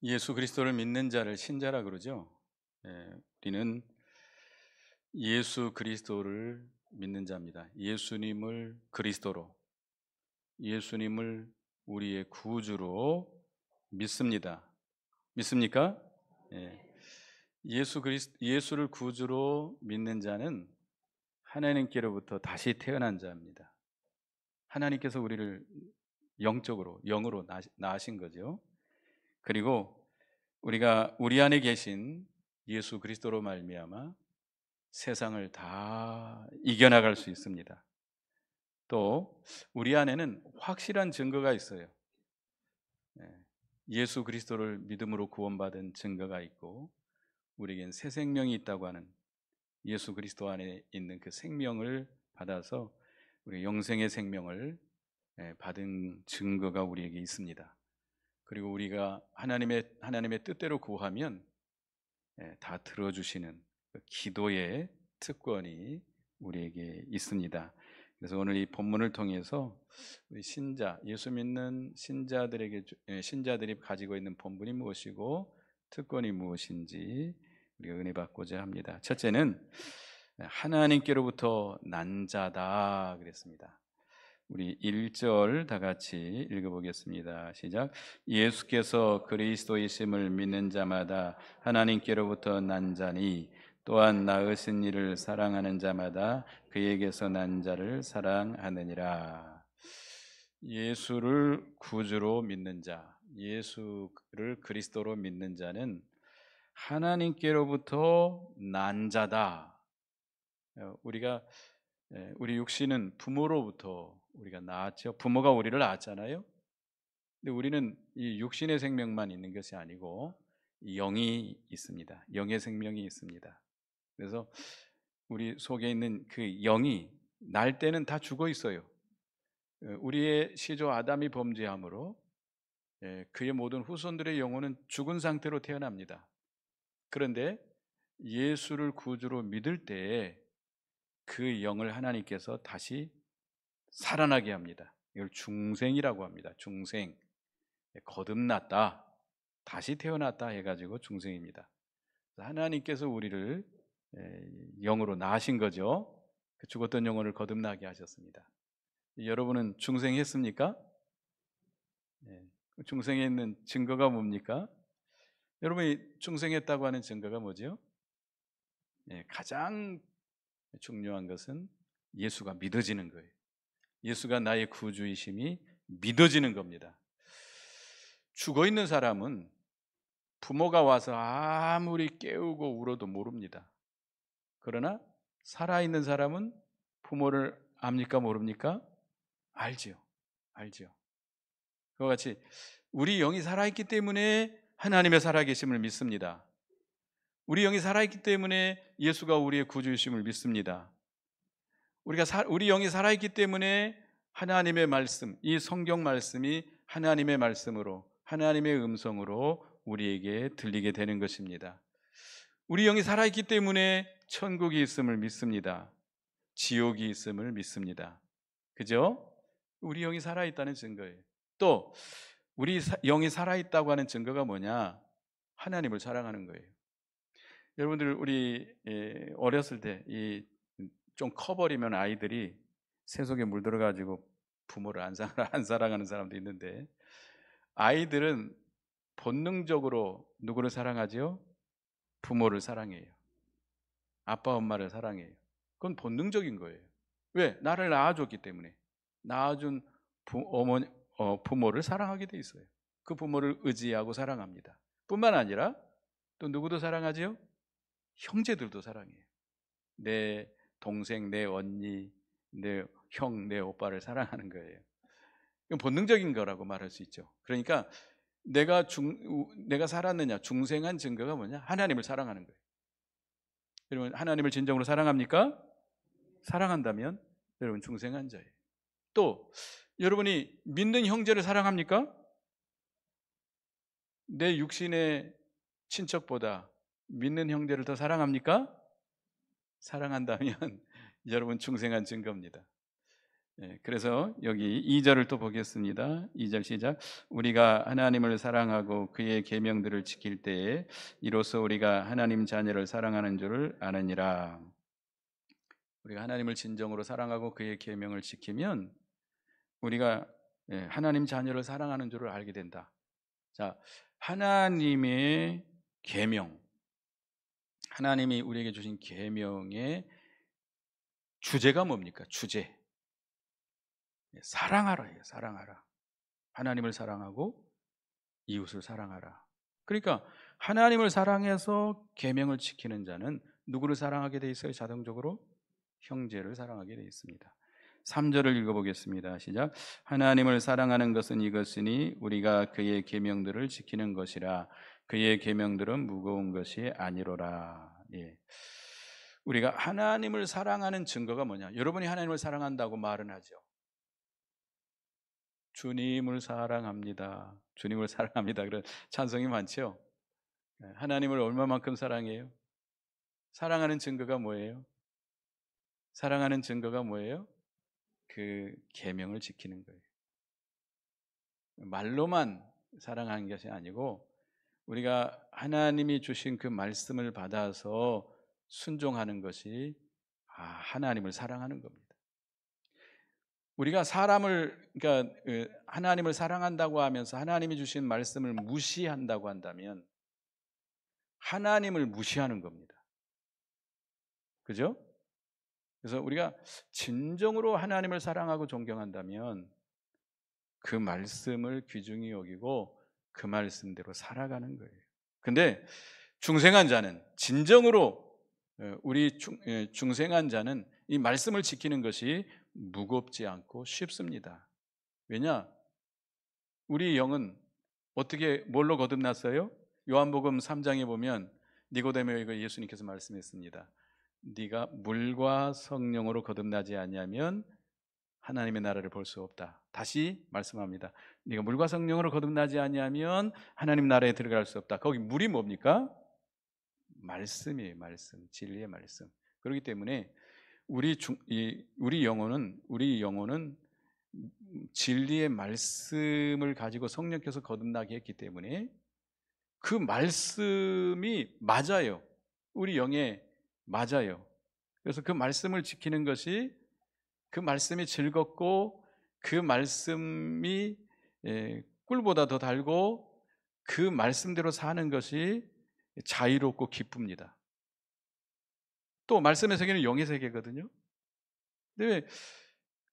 예수 그리스도를 믿는 자를 신자라 그러죠. 우리는 예수 그리스도를 믿는 자입니다. 예수님을 우리의 구주로 믿습니다. 믿습니까? 예. 예수를 구주로 믿는 자는 하나님께로부터 다시 태어난 자입니다. 하나님께서 우리를 영으로 낳으신 거죠. 그리고 우리가 우리 안에 계신 예수 그리스도로 말미암아 세상을 다 이겨나갈 수 있습니다. 또 우리 안에는 확실한 증거가 있어요. 예, 예수 그리스도를 믿음으로 구원받은 증거가 있고 우리에겐 새 생명이 있다고 하는 예수 그리스도 안에 있는 그 생명을 받아서 우리 영생의 생명을 받은 증거가 우리에게 있습니다. 그리고 우리가 하나님의 뜻대로 구하면 다 들어주시는 그 기도의 특권이 우리에게 있습니다. 그래서 오늘 이 본문을 통해서 우리 예수 믿는 신자들이 가지고 있는 본분이 무엇이고 특권이 무엇인지 우리가 은혜 받고자 합니다. 첫째는 하나님께로부터 난 자다 그랬습니다. 우리 1절 다 같이 읽어보겠습니다. 시작. 예수께서 그리스도이심을 믿는 자마다 하나님께로부터 난 자니 또한 낳으신 이를 사랑하는 자마다 그에게서 난 자를 사랑하느니라. 예수를 구주로 믿는 자, 예수를 그리스도로 믿는 자는 하나님께로부터 난 자다. 우리 육신은 부모로부터 우리가 낳았죠. 부모가 우리를 낳았잖아요. 근데 우리는 이 육신의 생명만 있는 것이 아니고 영이 있습니다. 영의 생명이 있습니다. 그래서 우리 속에 있는 그 영이 날 때는 다 죽어 있어요. 우리의 시조 아담이 범죄함으로 그의 모든 후손들의 영혼은 죽은 상태로 태어납니다. 그런데 예수를 구주로 믿을 때에 그 영을 하나님께서 다시 살아나게 합니다. 이걸 중생이라고 합니다. 중생. 거듭났다. 다시 태어났다 해가지고 중생입니다. 하나님께서 우리를 영으로 낳으신 거죠. 그 죽었던 영혼을 거듭나게 하셨습니다. 여러분은 중생했습니까? 중생에 있는 증거가 뭡니까? 여러분이 중생했다고 하는 증거가 뭐죠? 가장 중요한 것은 예수가 믿어지는 거예요. 예수가 나의 구주이심이 믿어지는 겁니다. 죽어 있는 사람은 부모가 와서 아무리 깨우고 울어도 모릅니다. 그러나 살아있는 사람은 부모를 압니까 모릅니까? 알지요. 알지요. 그와 같이 우리 영이 살아있기 때문에 하나님의 살아계심을 믿습니다. 우리 영이 살아있기 때문에 예수가 우리의 구주이심을 믿습니다. 우리 영이 살아있기 때문에 하나님의 말씀, 이 성경 말씀이 하나님의 말씀으로, 하나님의 음성으로 우리에게 들리게 되는 것입니다. 우리 영이 살아있기 때문에 천국이 있음을 믿습니다. 지옥이 있음을 믿습니다. 그죠? 우리 영이 살아있다는 증거예요. 또 영이 살아있다고 하는 증거가 뭐냐? 하나님을 사랑하는 거예요. 여러분들 우리 어렸을 때 좀 커버리면 아이들이 세속에 물들어가지고 부모를 안 사랑하는 사람도 있는데 아이들은 본능적으로 누구를 사랑하죠? 부모를 사랑해요. 아빠 엄마를 사랑해요. 그건 본능적인 거예요. 왜? 나를 낳아줬기 때문에 낳아준 부모를 사랑하게 돼 있어요. 그 부모를 의지하고 사랑합니다. 뿐만 아니라 또 누구도 사랑하죠? 형제들도 사랑해요. 내 동생, 내 언니, 내 형, 내 오빠를 사랑하는 거예요. 이건 본능적인 거라고 말할 수 있죠. 그러니까 내가 살았느냐, 중생한 증거가 뭐냐? 하나님을 사랑하는 거예요. 여러분, 하나님을 진정으로 사랑합니까? 사랑한다면 여러분 중생한 자예요. 또 여러분이 믿는 형제를 사랑합니까? 내 육신의 친척보다 믿는 형제를 더 사랑합니까? 사랑한다면 여러분 중생한 증거입니다. 그래서 여기 2절을 또 보겠습니다. 2절 시작. 우리가 하나님을 사랑하고 그의 계명들을 지킬 때에 이로써 우리가 하나님 자녀를 사랑하는 줄을 아느니라. 우리가 하나님을 진정으로 사랑하고 그의 계명을 지키면 우리가 하나님 자녀를 사랑하는 줄을 알게 된다. 자, 하나님의 계명, 하나님이 우리에게 주신 계명의 주제가 뭡니까? 주제. 사랑하라예요. 사랑하라. 하나님을 사랑하고 이웃을 사랑하라. 그러니까 하나님을 사랑해서 계명을 지키는 자는 누구를 사랑하게 돼 있어요? 자동적으로 형제를 사랑하게 돼 있습니다. 3절을 읽어보겠습니다. 시작. 하나님을 사랑하는 것은 이것이니 우리가 그의 계명들을 지키는 것이라. 그의 계명들은 무거운 것이 아니로라. 예. 우리가 하나님을 사랑하는 증거가 뭐냐? 여러분이 하나님을 사랑한다고 말은 하죠. 주님을 사랑합니다. 주님을 사랑합니다. 그런 찬송이 많죠. 하나님을 얼마만큼 사랑해요? 사랑하는 증거가 뭐예요? 사랑하는 증거가 뭐예요? 그 계명을 지키는 거예요. 말로만 사랑하는 것이 아니고 우리가 하나님이 주신 그 말씀을 받아서 순종하는 것이 하나님을 사랑하는 겁니다. 우리가 그러니까 하나님을 사랑한다고 하면서 하나님이 주신 말씀을 무시한다고 한다면 하나님을 무시하는 겁니다. 그죠? 그래서 우리가 진정으로 하나님을 사랑하고 존경한다면 그 말씀을 귀중히 여기고 그 말씀대로 살아가는 거예요. 근데 중생한 자는 진정으로 우리 중생한 자는 이 말씀을 지키는 것이 무겁지 않고 쉽습니다. 왜냐? 우리 영은 어떻게 뭘로 거듭났어요? 요한복음 3장에 보면 니고데모에게 예수님께서 말씀했습니다. 네가 물과 성령으로 거듭나지 아니하면 하나님의 나라를 볼 수 없다. 다시 말씀합니다. 네가 물과 성령으로 거듭나지 아니하면 하나님 나라에 들어갈 수 없다. 거기 물이 뭡니까? 말씀이에요. 말씀, 진리의 말씀. 그렇기 때문에 우리 영혼은 진리의 말씀을 가지고 성령께서 거듭나게 했기 때문에 그 말씀이 맞아요. 우리 영에 맞아요. 그래서 그 말씀을 지키는 것이 그 말씀이 즐겁고 그 말씀이 꿀보다 더 달고 그 말씀대로 사는 것이 자유롭고 기쁩니다. 또 말씀의 세계는 영의 세계거든요. 근데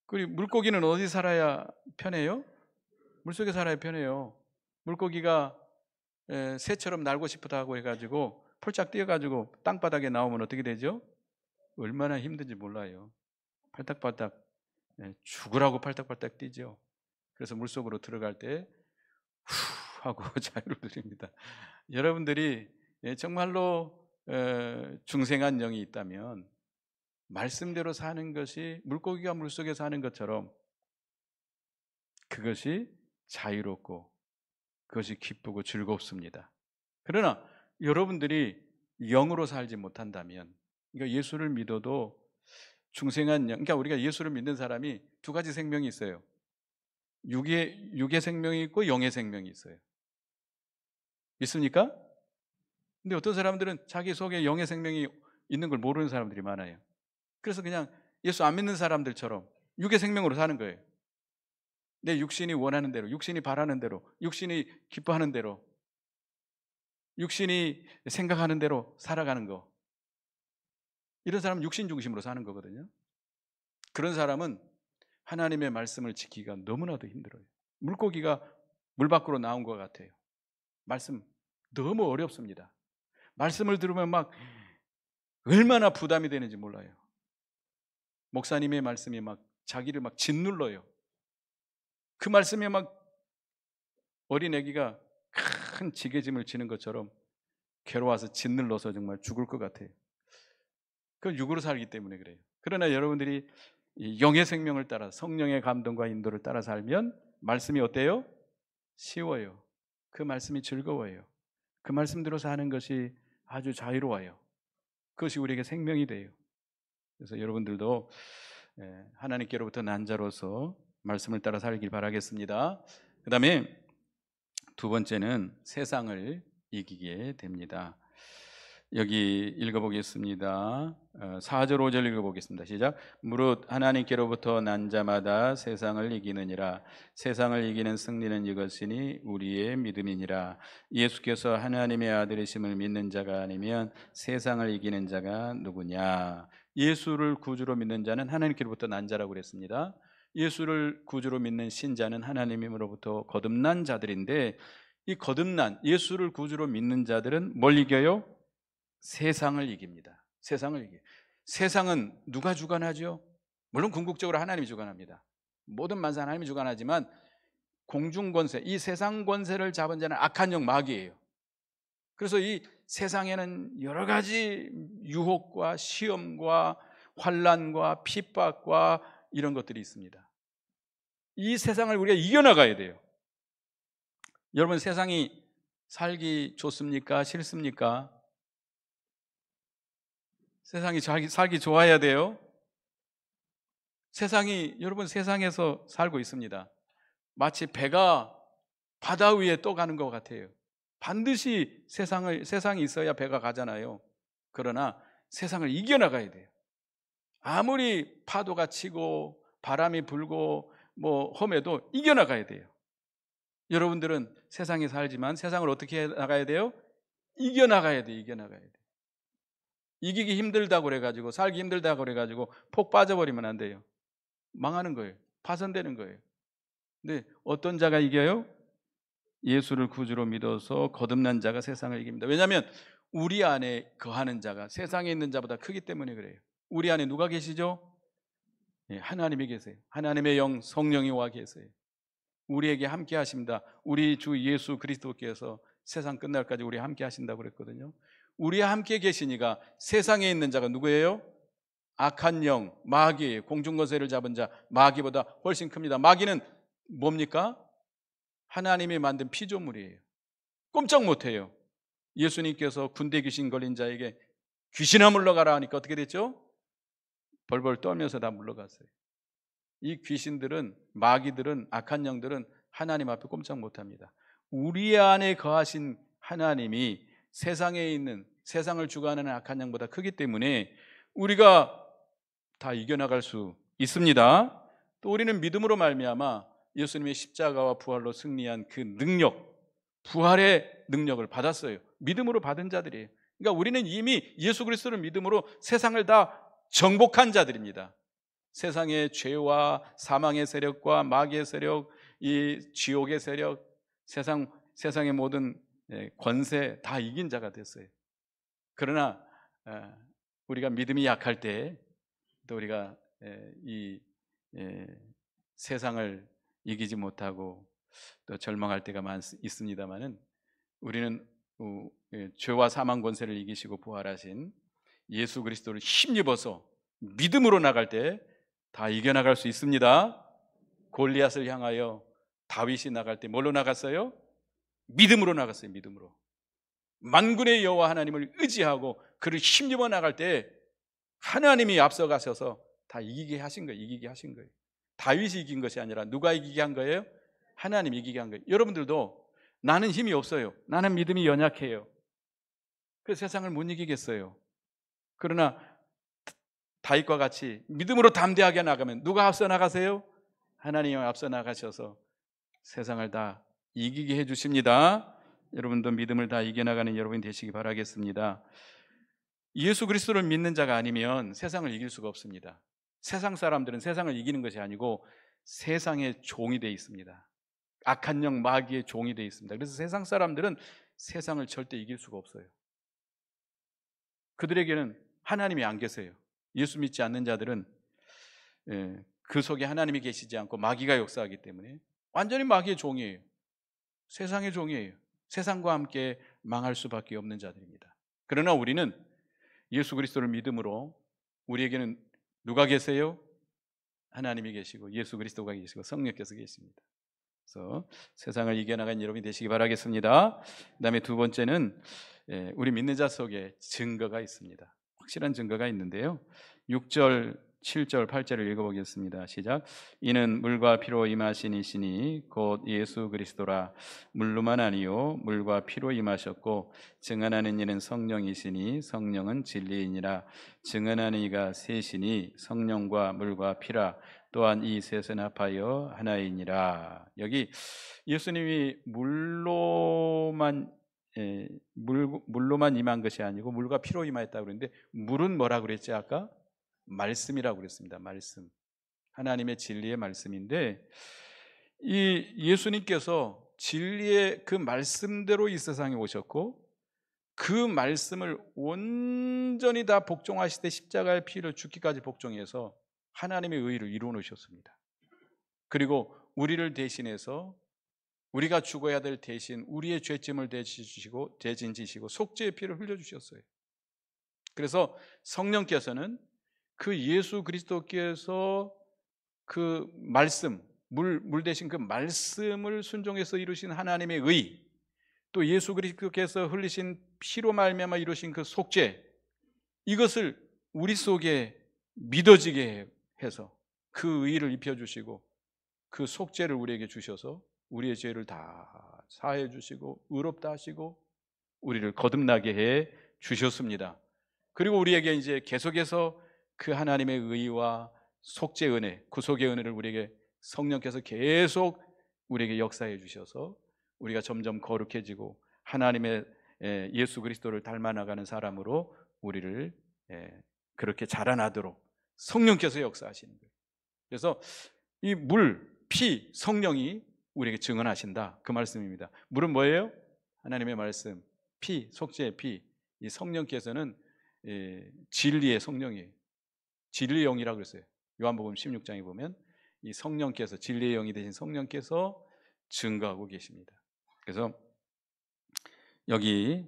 물고기는 어디 살아야 편해요? 물속에 살아야 편해요. 물고기가 새처럼 날고 싶다고 해가지고 폴짝 뛰어가지고 땅바닥에 나오면 어떻게 되죠? 얼마나 힘든지 몰라요. 팔딱팔딱 죽으라고 팔딱팔딱 뛰죠. 그래서 물속으로 들어갈 때 후 하고 자유를 누립니다. 여러분들이 정말로 중생한 영이 있다면 말씀대로 사는 것이 물고기가 물속에 사는 것처럼 그것이 자유롭고 그것이 기쁘고 즐겁습니다. 그러나 여러분들이 영으로 살지 못한다면, 그러니까 예수를 믿어도 중생한 영, 그러니까 우리가 예수를 믿는 사람이 두 가지 생명이 있어요. 육의 생명이 있고 영의 생명이 있어요. 믿습니까? 근데 어떤 사람들은 자기 속에 영의 생명이 있는 걸 모르는 사람들이 많아요. 그래서 그냥 예수 안 믿는 사람들처럼 육의 생명으로 사는 거예요. 내 육신이 원하는 대로, 육신이 바라는 대로, 육신이 기뻐하는 대로, 육신이 생각하는 대로 살아가는 거. 이런 사람은 육신 중심으로 사는 거거든요. 그런 사람은 하나님의 말씀을 지키기가 너무나도 힘들어요. 물고기가 물 밖으로 나온 것 같아요. 말씀 너무 어렵습니다. 말씀을 들으면 막 얼마나 부담이 되는지 몰라요. 목사님의 말씀이 막 자기를 막 짓눌러요. 그 말씀에 막 어린애기가 큰 지게짐을 지는 것처럼 괴로워서 짓눌러서 정말 죽을 것 같아요. 그건 육으로 살기 때문에 그래요. 그러나 여러분들이 이 영의 생명을 따라 성령의 감동과 인도를 따라 살면 말씀이 어때요? 쉬워요. 그 말씀이 즐거워요. 그 말씀대로 사는 것이 아주 자유로워요. 그것이 우리에게 생명이 돼요. 그래서 여러분들도 하나님께로부터 난 자로서 말씀을 따라 살길 바라겠습니다. 그 다음에 두 번째는 세상을 이기게 됩니다. 여기 읽어보겠습니다. 4절 5절 읽어보겠습니다. 시작. 무릇 하나님께로부터 난 자마다 세상을 이기느니라. 세상을 이기는 승리는 이것이니 우리의 믿음이니라. 예수께서 하나님의 아들이심을 믿는 자가 아니면 세상을 이기는 자가 누구냐. 예수를 구주로 믿는 자는 하나님께로부터 난 자라고 그랬습니다. 예수를 구주로 믿는 신자는 하나님으로부터 거듭난 자들인데, 이 거듭난 예수를 구주로 믿는 자들은 뭘 이겨요? 세상을 이깁니다. 세상을 이겨요. 세상은 누가 주관하죠? 물론 궁극적으로 하나님이 주관합니다. 모든 만사 하나님이 주관하지만 공중권세, 이 세상 권세를 잡은 자는 악한 영 마귀예요. 그래서 이 세상에는 여러 가지 유혹과 시험과 환난과 핍박과 이런 것들이 있습니다. 이 세상을 우리가 이겨나가야 돼요. 여러분, 세상이 살기 좋습니까? 싫습니까? 세상이 살기 좋아야 돼요. 여러분, 세상에서 살고 있습니다. 마치 배가 바다 위에 떠가는 것 같아요. 반드시 세상이 있어야 배가 가잖아요. 그러나 세상을 이겨나가야 돼요. 아무리 파도가 치고 바람이 불고 험해도 이겨나가야 돼요. 여러분들은 세상에 살지만 세상을 어떻게 나가야 돼요? 이겨나가야 돼요. 이겨나가야 돼요. 이기기 힘들다고 그래가지고, 살기 힘들다고 그래가지고 폭 빠져버리면 안 돼요. 망하는 거예요. 파손되는 거예요. 근데 어떤 자가 이겨요? 예수를 구주로 믿어서 거듭난 자가 세상을 이깁니다. 왜냐하면 우리 안에 거하는 자가 세상에 있는 자보다 크기 때문에 그래요. 우리 안에 누가 계시죠? 하나님이 계세요. 하나님의 영, 성령이 와 계세요. 우리에게 함께 하십니다. 우리 주 예수 그리스도께서 세상 끝날까지 우리 함께 하신다고 그랬거든요. 우리와 함께 계시니까 세상에 있는 자가 누구예요? 악한 영, 마귀예요. 공중거세를 잡은 자, 마귀보다 훨씬 큽니다. 마귀는 뭡니까? 하나님이 만든 피조물이에요. 꼼짝 못해요. 예수님께서 군대 귀신 걸린 자에게 귀신아 물러가라 하니까 어떻게 됐죠? 벌벌 떨면서 다 물러갔어요. 이 귀신들은, 마귀들은, 악한 영들은 하나님 앞에 꼼짝 못합니다. 우리 안에 거하신 하나님이 세상에 있는, 세상을 주관하는 악한 영보다 크기 때문에 우리가 다 이겨나갈 수 있습니다. 또 우리는 믿음으로 말미암아 예수님의 십자가와 부활로 승리한 그 능력, 부활의 능력을 받았어요. 믿음으로 받은 자들이에요. 그러니까 우리는 이미 예수 그리스도를 믿음으로 세상을 다 정복한 자들입니다. 세상의 죄와 사망의 세력과 마귀의 세력, 이 지옥의 세력, 세상의 모든 권세 다 이긴 자가 됐어요. 그러나 우리가 믿음이 약할 때, 또 우리가 이 세상을 이기지 못하고 또 절망할 때가 있습니다만은, 우리는 죄와 사망 권세를 이기시고 부활하신 예수 그리스도를 힘입어서 믿음으로 나갈 때 다 이겨나갈 수 있습니다. 골리앗을 향하여 다윗이 나갈 때 뭘로 나갔어요? 믿음으로 나갔어요. 믿음으로. 만군의 여호와 하나님을 의지하고 그를 힘입어 나갈 때 하나님이 앞서가셔서 다 이기게 하신 거예요. 이기게 하신 거예요. 다윗이 이긴 것이 아니라 누가 이기게 한 거예요? 하나님이 이기게 한 거예요. 여러분들도 나는 힘이 없어요. 나는 믿음이 연약해요. 그 세상을 못 이기겠어요. 그러나 다윗과 같이 믿음으로 담대하게 나가면 누가 앞서 나가세요? 하나님이 앞서 나가셔서 세상을 다 이기게 해주십니다. 여러분도 믿음을 다 이겨나가는 여러분이 되시기 바라겠습니다. 예수 그리스도를 믿는 자가 아니면 세상을 이길 수가 없습니다. 세상 사람들은 세상을 이기는 것이 아니고 세상의 종이 되어 있습니다. 악한 영 마귀의 종이 되어 있습니다. 그래서 세상 사람들은 세상을 절대 이길 수가 없어요. 그들에게는 하나님이 안 계세요. 예수 믿지 않는 자들은 그 속에 하나님이 계시지 않고 마귀가 역사하기 때문에 완전히 마귀의 종이에요. 세상의 종이에요. 세상과 함께 망할 수밖에 없는 자들입니다. 그러나 우리는 예수 그리스도를 믿음으로, 우리에게는 누가 계세요? 하나님이 계시고 예수 그리스도가 계시고 성령께서 계십니다. 그래서 세상을 이겨나가는 여러분이 되시기 바라겠습니다. 그 다음에 두 번째는 우리 믿는 자 속에 증거가 있습니다. 확실한 증거가 있는데요, 6절 7절 8절을 읽어보겠습니다. 시작. 이는 물과 피로 임하신 이시니 곧 예수 그리스도라. 물로만 아니요 물과 피로 임하셨고 증언하는 이는 성령이시니 성령은 진리이니라. 증언하는 이가 셋이니 성령과 물과 피라. 또한 이 셋은 합하여 하나이니라. 여기 예수님이 물로만 임한 것이 아니고 물과 피로 임하였다고 그랬는데, 물은 뭐라고 그랬지 아까? 말씀이라고 그랬습니다. 말씀. 하나님의 진리의 말씀인데, 이 예수님께서 진리의 그 말씀대로 이 세상에 오셨고, 그 말씀을 온전히 다 복종하시되 십자가의 피를 죽기까지 복종해서 하나님의 의를 이루어 놓으셨습니다. 그리고 우리를 대신해서 우리가 죽어야 될 대신 우리의 죄짐을 대신지시고 속죄의 피를 흘려주셨어요. 그래서 성령께서는 그 예수 그리스도께서 그 말씀, 물 대신 그 말씀을 순종해서 이루신 하나님의 의, 또 예수 그리스도께서 흘리신 피로 말미암아 이루신 그 속죄, 이것을 우리 속에 믿어지게 해서 그 의를 입혀주시고 그 속죄를 우리에게 주셔서 우리의 죄를 다 사해 주시고 의롭다 하시고 우리를 거듭나게 해 주셨습니다. 그리고 우리에게 이제 계속해서 그 하나님의 의와 속죄 은혜, 구속의 은혜를 우리에게 성령께서 계속 우리에게 역사해 주셔서 우리가 점점 거룩해지고 하나님의 예수 그리스도를 닮아나가는 사람으로 우리를 그렇게 자라나도록 성령께서 역사하시는 거예요. 그래서 이 물, 피, 성령이 우리에게 증언하신다, 그 말씀입니다. 물은 뭐예요? 하나님의 말씀. 피, 속죄의 피. 이 성령께서는 진리의 성령이에요. 진리의 영이라고 그랬어요. 요한복음 16장에 보면 이 성령께서, 진리의 영이 되신 성령께서 증거하고 계십니다. 그래서 여기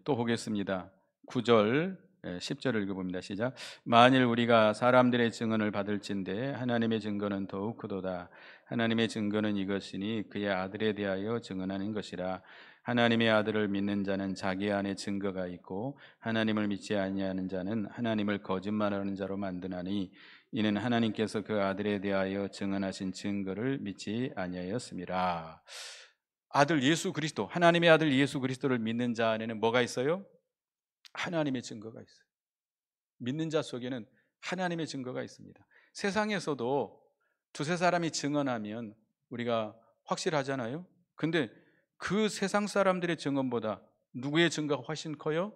또 보겠습니다. 9절 10절을 읽어봅니다. 시작. 만일 우리가 사람들의 증언을 받을진대 하나님의 증거는 더욱 크도다. 하나님의 증거는 이것이니 그의 아들에 대하여 증언하는 것이라. 하나님의 아들을 믿는 자는 자기 안에 증거가 있고 하나님을 믿지 아니하는 자는 하나님을 거짓말하는 자로 만드나니 이는 하나님께서 그 아들에 대하여 증언하신 증거를 믿지 아니하였음이라. 아들 예수 그리스도, 하나님의 아들 예수 그리스도를 믿는 자 안에는 뭐가 있어요? 하나님의 증거가 있어요. 믿는 자 속에는 하나님의 증거가 있습니다. 세상에서도 두세 사람이 증언하면 우리가 확실하잖아요. 근데 그 세상 사람들의 증언보다 누구의 증거가 훨씬 커요?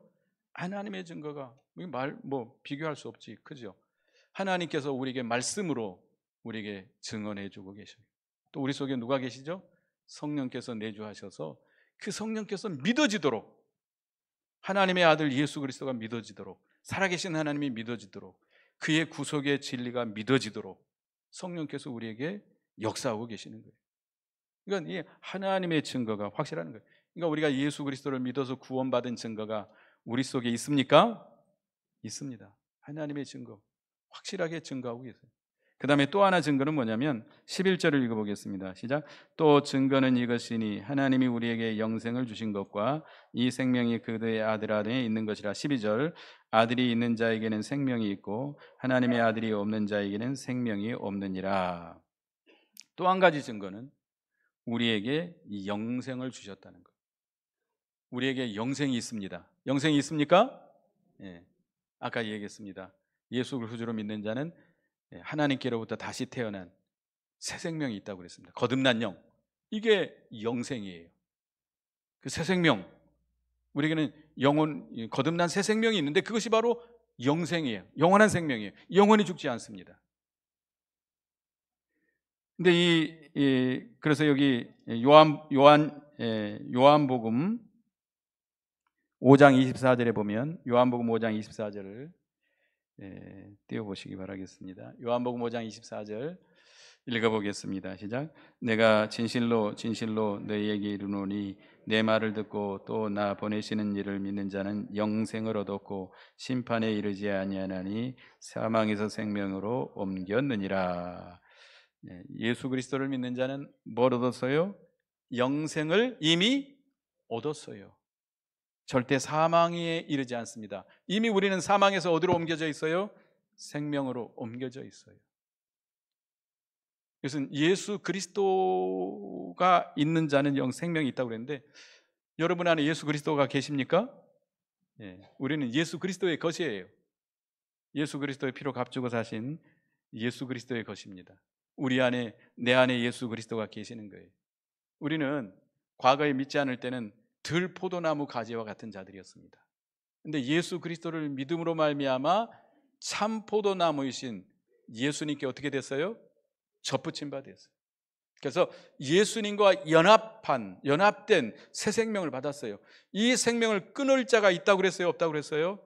하나님의 증거가. 비교할 수 없지, 그죠? 하나님께서 우리에게 말씀으로 우리에게 증언해 주고 계셔요. 또 우리 속에 누가 계시죠? 성령께서 내주하셔서 그 성령께서 믿어지도록, 하나님의 아들 예수 그리스도가 믿어지도록, 살아계신 하나님이 믿어지도록, 그의 구속의 진리가 믿어지도록 성령께서 우리에게 역사하고 계시는 거예요. 그러니까 이 하나님의 증거가 확실한 거예요. 그러니까 우리가 예수 그리스도를 믿어서 구원받은 증거가 우리 속에 있습니까? 있습니다. 하나님의 증거 확실하게 증거하고 계세요. 그 다음에 또 하나 증거는 뭐냐면 11절을 읽어보겠습니다. 시작. 또 증거는 이것이니 하나님이 우리에게 영생을 주신 것과 이 생명이 그의 아들 안에 있는 것이라. 12절. 아들이 있는 자에게는 생명이 있고 하나님의 아들이 없는 자에게는 생명이 없느니라. 또 한 가지 증거는 우리에게 이 영생을 주셨다는 것. 우리에게 영생이 있습니다. 영생이 있습니까? 예. 아까 얘기했습니다. 예수를 구주로 믿는 자는 하나님께로부터 다시 태어난 새 생명이 있다고 그랬습니다. 거듭난 영, 이게 영생이에요. 그 새 생명, 우리에게는 거듭난 새 생명이 있는데 그것이 바로 영생이에요. 영원한 생명이에요. 영원히 죽지 않습니다. 근데 그래서 여기 요한복음 5장 24절에 보면, 요한복음 5장 24절을 띄워보시기 바라겠습니다. 요한복음 5장 24절 읽어보겠습니다. 시작. 내가 진실로 진실로 너희에게 이르노니 내 말을 듣고 또 나 보내시는 이를 믿는 자는 영생을 얻었고 심판에 이르지 아니하나니 사망에서 생명으로 옮겼느니라. 예수 그리스도를 믿는 자는 뭘 얻었어요? 영생을 이미 얻었어요. 절대 사망에 이르지 않습니다. 이미 우리는 사망에서 어디로 옮겨져 있어요? 생명으로 옮겨져 있어요. 그것은 예수 그리스도가 있는 자는 영 생명이 있다고 그랬는데, 여러분 안에 예수 그리스도가 계십니까? 예, 우리는 예수 그리스도의 것이에요. 예수 그리스도의 피로 값주고 사신 예수 그리스도의 것입니다. 우리 안에, 내 안에 예수 그리스도가 계시는 거예요. 우리는 과거에 믿지 않을 때는 들 포도나무 가지와 같은 자들이었습니다. 근데 예수 그리스도를 믿음으로 말미암아 참 포도나무이신 예수님께 어떻게 됐어요? 접붙임 바 됐어요. 그래서 예수님과 연합된 새 생명을 받았어요. 이 생명을 끊을 자가 있다고 그랬어요? 없다고 그랬어요?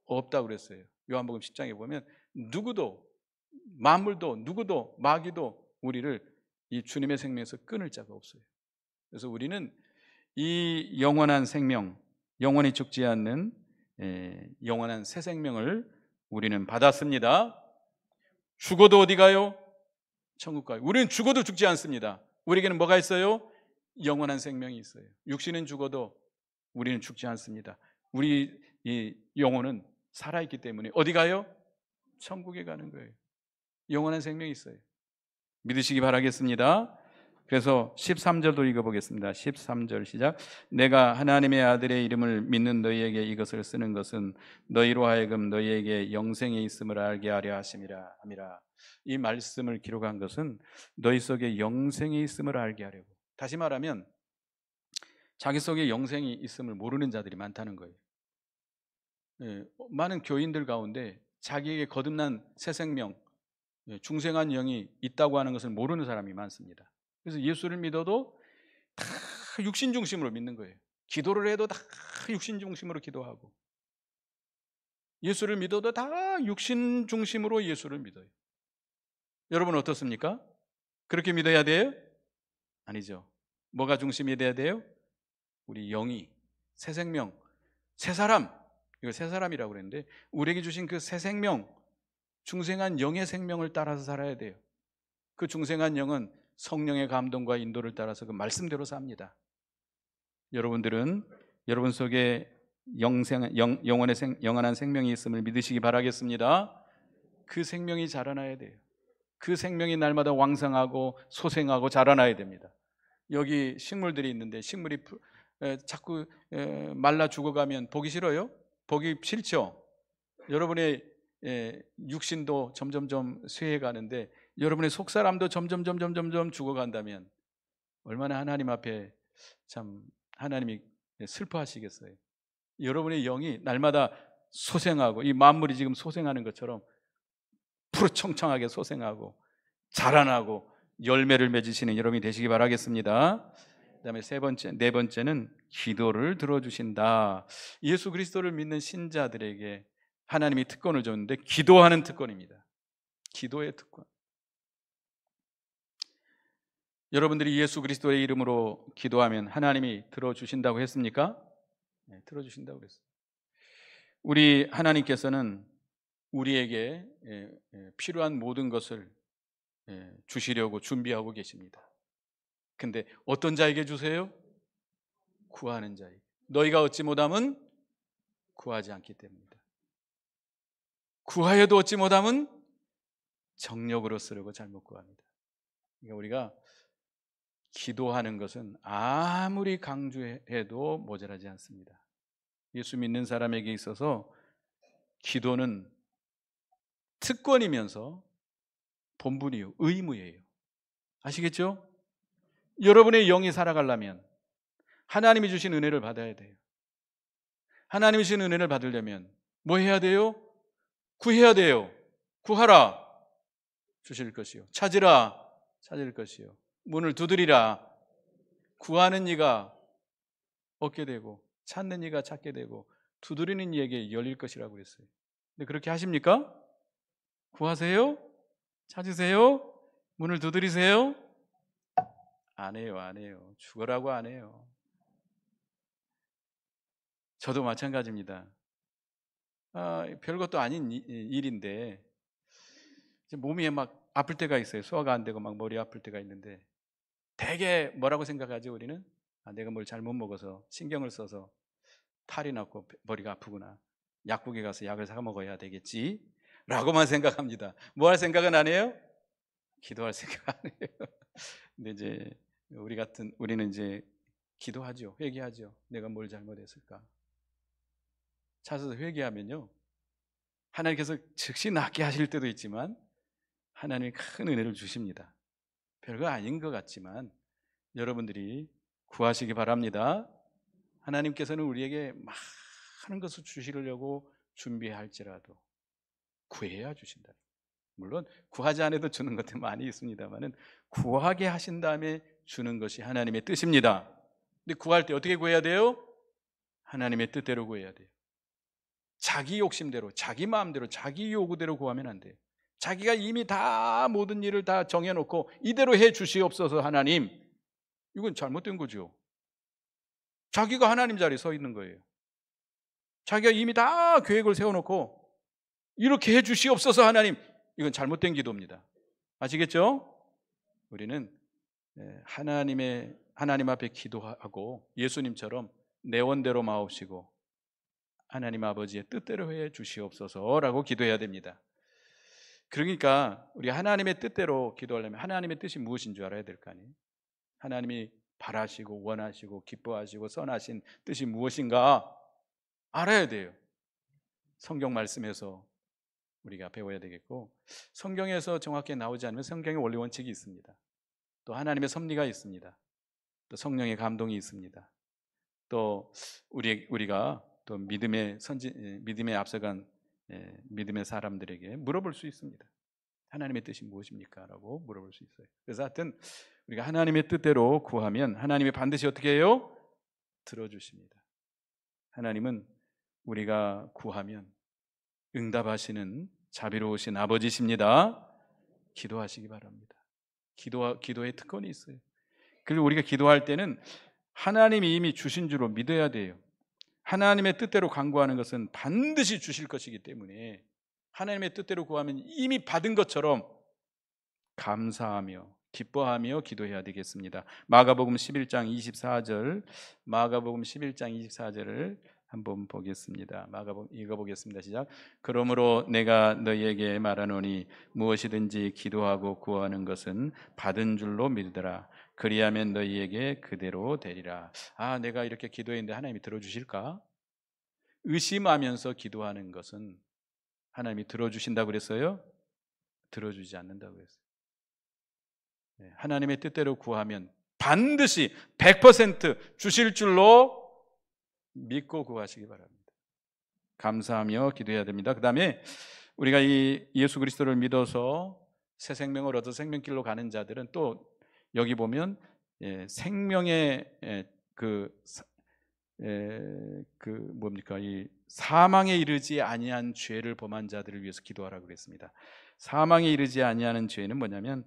없다고 그랬어요. 요한복음 10장에 보면 누구도, 만물도, 누구도, 마귀도 우리를 이 주님의 생명에서 끊을 자가 없어요. 그래서 우리는 이 영원한 생명, 영원히 죽지 않는 영원한 새 생명을 우리는 받았습니다. 죽어도 어디 가요? 천국 가요. 우리는 죽어도 죽지 않습니다. 우리에게는 뭐가 있어요? 영원한 생명이 있어요. 육신은 죽어도 우리는 죽지 않습니다. 우리 이 영혼은 살아있기 때문에 어디 가요? 천국에 가는 거예요. 영원한 생명이 있어요. 믿으시기 바라겠습니다. 그래서 13절도 읽어보겠습니다. 13절 시작. 내가 하나님의 아들의 이름을 믿는 너희에게 이것을 쓰는 것은 너희로 하여금 너희에게 영생이 있음을 알게 하려 하심이라. 이 말씀을 기록한 것은 너희 속에 영생이 있음을 알게 하려고. 다시 말하면 자기 속에 영생이 있음을 모르는 자들이 많다는 거예요. 많은 교인들 가운데 자기에게 거듭난 새 생명, 중생한 영이 있다고 하는 것을 모르는 사람이 많습니다. 그래서 예수를 믿어도 다 육신 중심으로 믿는 거예요. 기도를 해도 다 육신 중심으로 기도하고, 예수를 믿어도 다 육신 중심으로 예수를 믿어요. 여러분 어떻습니까? 그렇게 믿어야 돼요? 아니죠. 뭐가 중심이 돼야 돼요? 우리 영이, 새 생명, 새 사람, 이거 새 사람이라고 그랬는데 우리에게 주신 그 새 생명, 중생한 영의 생명을 따라서 살아야 돼요. 그 중생한 영은 성령의 감동과 인도를 따라서 그 말씀대로 삽니다. 여러분들은 여러분 속에 영원한 생명이 있음을 믿으시기 바라겠습니다. 그 생명이 자라나야 돼요. 그 생명이 날마다 왕성하고 소생하고 자라나야 됩니다. 여기 식물들이 있는데 식물이 자꾸 말라 죽어가면 보기 싫어요? 보기 싫죠? 여러분의 육신도 점점점 쇠해가는데 여러분의 속사람도 점점 죽어간다면 얼마나 하나님 앞에 참 하나님이 슬퍼하시겠어요. 여러분의 영이 날마다 소생하고 이 만물이 지금 소생하는 것처럼 푸르청청하게 소생하고 자라나고 열매를 맺으시는 여러분이 되시기 바라겠습니다. 그다음에 네 번째는 기도를 들어주신다. 예수 그리스도를 믿는 신자들에게 하나님이 특권을 줬는데 기도하는 특권입니다. 기도의 특권. 여러분들이 예수 그리스도의 이름으로 기도하면 하나님이 들어주신다고 했습니까? 네, 들어주신다고 그랬어요. 우리 하나님께서는 우리에게 필요한 모든 것을 주시려고 준비하고 계십니다. 근데 어떤 자에게 주세요? 구하는 자에게. 너희가 얻지 못함은 구하지 않기 때문입니다. 구하여도 얻지 못함은 정욕으로 쓰려고 잘못 구합니다. 그러니까 우리가 기도하는 것은 아무리 강조해도 모자라지 않습니다. 예수 믿는 사람에게 있어서 기도는 특권이면서 본분이요, 의무예요. 아시겠죠? 여러분의 영이 살아가려면 하나님이 주신 은혜를 받아야 돼요. 하나님이 주신 은혜를 받으려면 뭐 해야 돼요? 구해야 돼요. 구하라, 주실 것이요. 찾으라, 찾을 것이요. 문을 두드리라, 구하는 이가 얻게 되고 찾는 이가 찾게 되고 두드리는 이에게 열릴 것이라고 그랬어요. 근데 그렇게 하십니까? 구하세요? 찾으세요? 문을 두드리세요? 안 해요, 안 해요. 죽으라고 안 해요. 저도 마찬가지입니다. 별것도 아닌 일인데 몸이 막 아플 때가 있어요. 소화가 안 되고 막 머리 아플 때가 있는데 되게 뭐라고 생각하죠 우리는? 내가 뭘 잘못 먹어서 신경을 써서 탈이 났고 머리가 아프구나. 약국에 가서 약을 사 먹어야 되겠지 라고만 생각합니다. 뭐 할 생각은 안 해요? 기도할 생각 안 해요. 근데 이제 우리는 이제 기도하죠. 회개하죠. 내가 뭘 잘못했을까? 찾아서 회개하면요, 하나님께서 즉시 낫게 하실 때도 있지만 하나님이 큰 은혜를 주십니다. 별거 아닌 것 같지만 여러분들이 구하시기 바랍니다. 하나님께서는 우리에게 많은 것을 주시려고 준비할지라도 구해야 주신다. 물론 구하지 않아도 주는 것들 많이 있습니다만은 구하게 하신 다음에 주는 것이 하나님의 뜻입니다. 근데 구할 때 어떻게 구해야 돼요? 하나님의 뜻대로 구해야 돼요. 자기 욕심대로, 자기 마음대로, 자기 요구대로 구하면 안 돼요. 자기가 이미 다 모든 일을 다 정해놓고 이대로 해 주시옵소서 하나님, 이건 잘못된 거죠. 자기가 하나님 자리에 서 있는 거예요. 자기가 이미 다 계획을 세워놓고 이렇게 해 주시옵소서 하나님, 이건 잘못된 기도입니다. 아시겠죠? 우리는 하나님 앞에 기도하고 예수님처럼 내 원대로 마옵시고 하나님 아버지의 뜻대로 해 주시옵소서라고 기도해야 됩니다. 그러니까 우리가 하나님의 뜻대로 기도하려면 하나님의 뜻이 무엇인 줄 알아야 될 거 아니에요. 하나님이 바라시고 원하시고 기뻐하시고 선하신 뜻이 무엇인가 알아야 돼요. 성경 말씀에서 우리가 배워야 되겠고, 성경에서 정확히 나오지 않으면 성경의 원리 원칙이 있습니다. 또 하나님의 섭리가 있습니다. 또 성령의 감동이 있습니다. 또 우리가 또 믿음에 앞서간 믿음의 사람들에게 물어볼 수 있습니다. 하나님의 뜻이 무엇입니까? 라고 물어볼 수 있어요. 그래서 하여튼 우리가 하나님의 뜻대로 구하면 하나님이 반드시 어떻게 해요? 들어주십니다. 하나님은 우리가 구하면 응답하시는 자비로우신 아버지십니다. 기도하시기 바랍니다. 기도의 특권이 있어요. 그리고 우리가 기도할 때는 하나님이 이미 주신 줄로 믿어야 돼요. 하나님의 뜻대로 간구하는 것은 반드시 주실 것이기 때문에 하나님의 뜻대로 구하면 이미 받은 것처럼 감사하며 기뻐하며 기도해야 되겠습니다. 마가복음 11장 24절을 한번 보겠습니다. 마가복음 읽어보겠습니다. 시작. 그러므로 내가 너희에게 말하노니 무엇이든지 기도하고 구하는 것은 받은 줄로 믿으라. 그리하면 너희에게 그대로 되리라. 내가 이렇게 기도했는데 하나님이 들어주실까? 의심하면서 기도하는 것은 하나님이 들어주신다고 그랬어요? 들어주지 않는다고 그랬어요. 하나님의 뜻대로 구하면 반드시 100% 주실 줄로 믿고 구하시기 바랍니다. 감사하며 기도해야 됩니다. 그 다음에 우리가 이 예수 그리스도를 믿어서 새 생명을 얻어 생명길로 가는 자들은 또 여기 보면 생명의 이 사망에 이르지 아니한 죄를 범한 자들을 위해서 기도하라고 그랬습니다. 사망에 이르지 아니하는 죄는 뭐냐면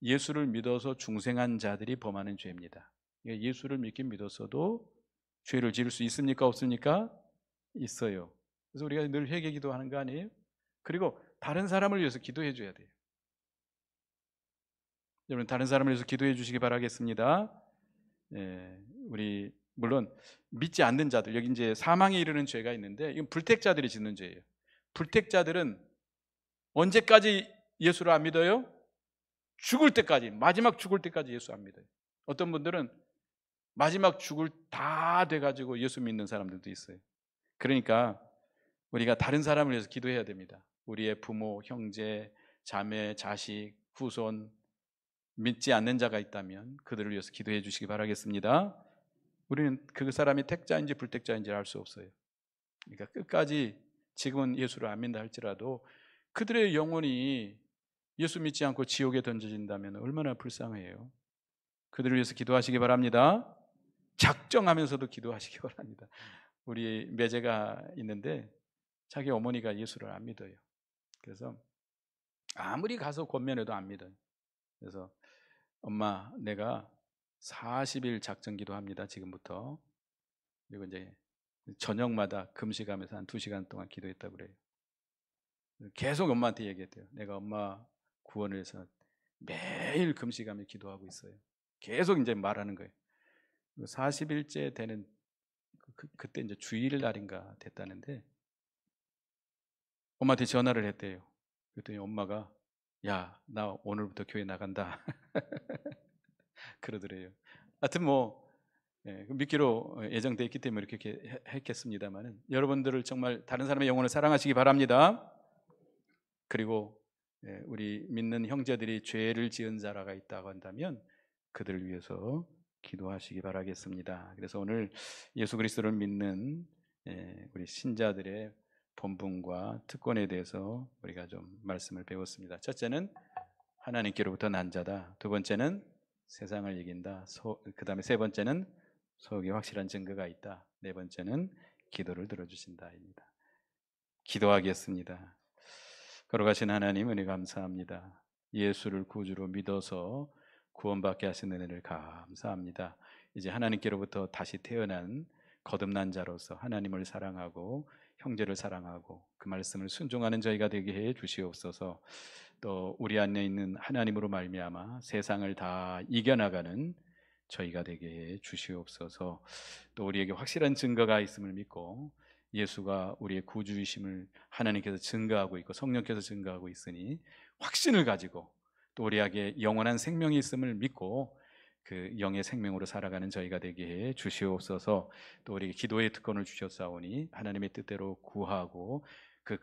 예수를 믿어서 중생한 자들이 범하는 죄입니다. 예수를 믿었어도 죄를 지을 수 있습니까? 없습니까? 있어요. 그래서 우리가 늘 회개 기도하는 거 아니에요? 그리고 다른 사람을 위해서 기도해 줘야 돼요. 여러분, 다른 사람을 위해서 기도해 주시기 바라겠습니다. 우리 물론 믿지 않는 자들, 여기 이제 사망에 이르는 죄가 있는데 이건 불택자들이 짓는 죄예요. 불택자들은 언제까지 예수를 안 믿어요? 죽을 때까지, 마지막 죽을 때까지 예수 안 믿어요. 어떤 분들은 마지막 죽을 다 돼가지고 예수 믿는 사람들도 있어요. 그러니까 우리가 다른 사람을 위해서 기도해야 됩니다. 우리의 부모, 형제, 자매, 자식, 후손 믿지 않는 자가 있다면 그들을 위해서 기도해 주시기 바라겠습니다. 우리는 그 사람이 택자인지 불택자인지 알 수 없어요. 그러니까 끝까지 지금은 예수를 안 믿는다 할지라도 그들의 영혼이 예수 믿지 않고 지옥에 던져진다면 얼마나 불쌍해요. 그들을 위해서 기도하시기 바랍니다. 작정하면서도 기도하시기 바랍니다. 우리 매제가 있는데 자기 어머니가 예수를 안 믿어요. 그래서 아무리 가서 권면해도 안 믿어요. 그래서 엄마, 내가 40일 작정 기도합니다. 지금부터. 그리고 이제 저녁마다 금식하면서 한 2시간 동안 기도했다고 그래요. 계속 엄마한테 얘기했대요. 내가 엄마 구원을 위해서 매일 금식하며 기도하고 있어요. 계속 이제 말하는 거예요. 40일째 되는 그때 이제 주일날인가 됐다는데 엄마한테 전화를 했대요. 그랬더니 엄마가 야, 나 오늘부터 교회 나간다 그러더래요. 하여튼 뭐 믿기로 예정돼 있기 때문에 이렇게 했겠습니다만은 여러분들을 정말 다른 사람의 영혼을 사랑하시기 바랍니다. 그리고 우리 믿는 형제들이 죄를 지은 자라가 있다고 한다면 그들을 위해서 기도하시기 바라겠습니다. 그래서 오늘 예수 그리스도를 믿는 우리 신자들의 본분과 특권에 대해서 우리가 좀 말씀을 배웠습니다. 첫째는 하나님께로부터 난 자다. 두 번째는 세상을 이긴다. 그 다음에 세 번째는 소욕의 확실한 증거가 있다. 네 번째는 기도를 들어주신다입니다. 기도하겠습니다. 걸어가신 하나님 은혜 감사합니다. 예수를 구주로 믿어서 구원받게 하신 은혜를 감사합니다. 이제 하나님께로부터 다시 태어난 거듭난 자로서 하나님을 사랑하고 형제를 사랑하고 그 말씀을 순종하는 저희가 되게 해 주시옵소서. 또 우리 안에 있는 하나님으로 말미암아 세상을 다 이겨나가는 저희가 되게 해 주시옵소서. 또 우리에게 확실한 증거가 있음을 믿고 예수가 우리의 구주이심을 하나님께서 증거하고 있고 성령께서 증거하고 있으니 확신을 가지고 또 우리에게 영원한 생명이 있음을 믿고 그 영의 생명으로 살아가는 저희가 되게 해 주시옵소서. 또 우리에게 기도의 특권을 주셨사오니 하나님의 뜻대로 구하고 그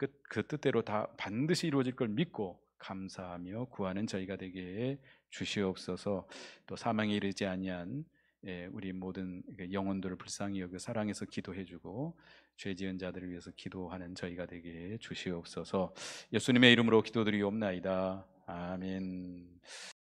뜻대로 다 반드시 이루어질 걸 믿고 감사하며 구하는 저희가 되게 해 주시옵소서. 또 사망에 이르지 아니한 우리 모든 영혼들을 불쌍히 여겨 사랑해서 기도해주고 죄 지은 자들을 위해서 기도하는 저희가 되게 해 주시옵소서. 예수님의 이름으로 기도드리옵나이다. 아멘.